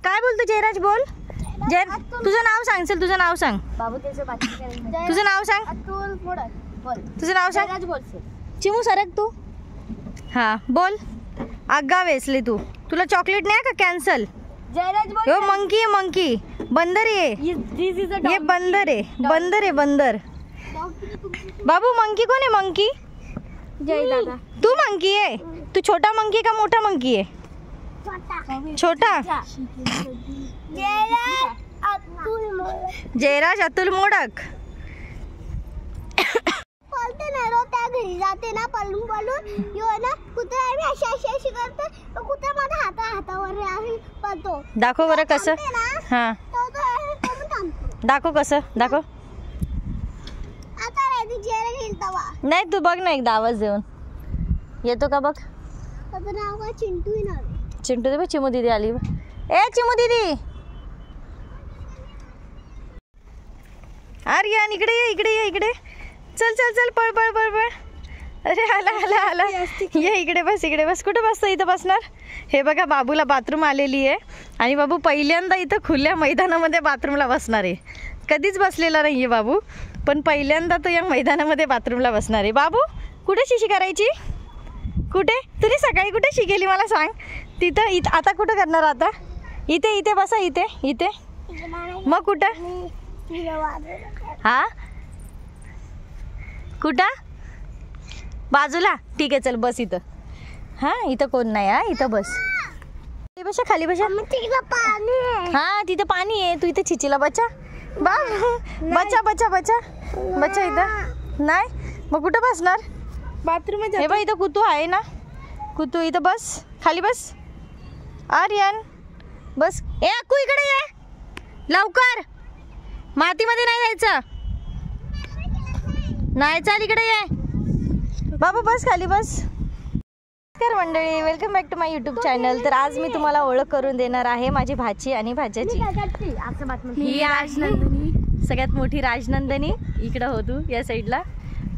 काय बोलतो जयराज? बोल जय, तुझं नाव सांग. चल तुझं नाव सांग. तुझं नाव सांग. तुझं नाव सांग. चिमू सरक तू. हा बोल. आगा वेसली तू. तुला चॉकलेट नाही का? कॅन्सल. यो मंकी मंकी बंदर ये बंदर आहे. बंदर आहे बंदर. बाबू मंकी कोण आहे? मंकी जय दादा. तू मंकी आहे. तू छोटा मंकी का मोठा मंकी आहे? छोटा. जयराज अतुल मोडक. घरी जाते ना पळून पळून ना कुत्रा अशी करते. कुत्रा माझ्या हातावर पळतो. दाखव बरं कसं. हा दाखव कसं. दाखव. नाही तू बघ ना एकदा आवाज देऊन. येतो का बघ. चिंटू. चिंटू दे बघ. चिमू दीदी आली. ए चिमू दीदी. आर्यन इकडे ये इकडे ये इकडे. चल चल चल पळ पळ पळ पळ. अरे आला आला आला. ये इकडे बस इकडे बस. कुठे बसतो? इथं बसणार. हे बघा बाबूला बाथरूम आलेली आहे आणि बाबू पहिल्यांदा इथं खुल्या मैदानामध्ये बाथरूमला बसणार आहे. कधीच बसलेला नाही आहे बाबू, पण पहिल्यांदा तो या मैदानामध्ये बाथरूमला बसणार आहे. बाबू कुठे शिशी करायची? कुठे? तुम्ही सकाळी कुठे शिकेली मला सांग. तिथं इथं. आता कुठं करणार? आता इथे इथे बसा. इथे इथे. मग कुठं? हा कुठं? बाजूला. ठीक आहे चल बस इथं. हा इथं कोण नाही. हा इथं बस. बसा खाली बसा. हा तिथं पाणी आहे. तू इथे चिचीला बचा. बचा बचा बचा बचा. इथं नाही. मग कुठं बसणार? बाथरूम. हे बघ इथं कुतू आहे ना. कुतू इथं बस. खाली बस. आर्यन बस. ए अक्कू इकडे ये लवकर. मातीमध्ये नाही जायचं. नाही चाल इकडे ये. बाबा बस खाली बस. नमस्कार मंडळी, welcome back to my YouTube channel. तर आज मी तुम्हाला ओळख करून देणार आहे माझी भाची आणि भाच्याची. ही राजनंदिनी, सगळ्यात मोठी राजनंदिनी. इकडं हो तू या साईडला.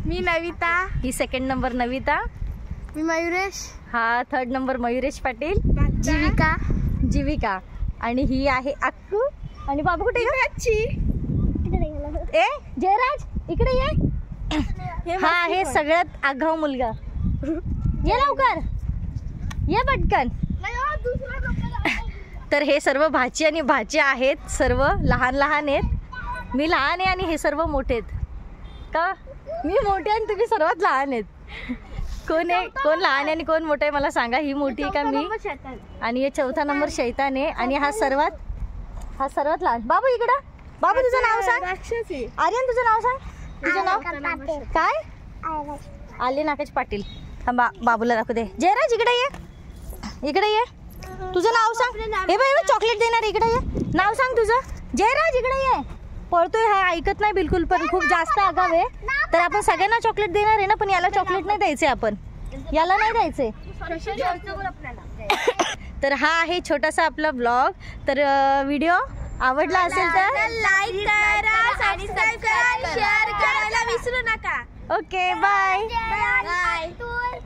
मी नविता. ही सेकंड नंबर नविता. मी मयुरेश. हा थर्ड नंबर मयुरेश पाटील. जीविका. जीविका. आणि ही आहे अक्कू. आणि बाबू कुठे ग? ए जयराज इकडे ये. हा हे सगळ्यात आगाऊ मुलगा. ये लवकर ये पटकन. तर हे सर्व भाची आणि भाचे आहेत. सर्व लहान लहान आहेत. मी लहान आहे आणि हे सर्व मोठे आहेत. का मी मोठे आणि तुम्ही सर्वात लहान आहेत? कोण आहे? कोण लहान आहे आणि कोण मोठं आहे मला सांगा. ही मोठी आहे का मी? आणि हे चौथा नंबर शैतान आहे. आणि हा सर्वात लहान. बाबू इकडं. बाबू तुझं नाव सांग. आर्यन तुझं नाव सांग. तुझं नाव काय? आले नाकेश पाटील. बाबूला दाखवू दे. जयराज इकडे ये इकडे ये. तुझं नाव सांग. हे बाई चॉकलेट देणार. इकडे ये. नाव सांग तुझं. जयराज इकडे ये. पळतोय हा. ऐकत नाही बिलकुल. पण खूप जास्त आगाव आहे. तर आपण सगळ्यांना चॉकलेट देणार आहे ना, पण याला चॉकलेट नाही द्यायचे. आपण याला नाही द्यायचे. तर हा आहे छोटासा आपला ब्लॉग. तर व्हिडिओ आवडला असेल तर लाईक करा, सबस्क्राइब करा, शेअर करायला विसरू नका. Okay bye. बाय.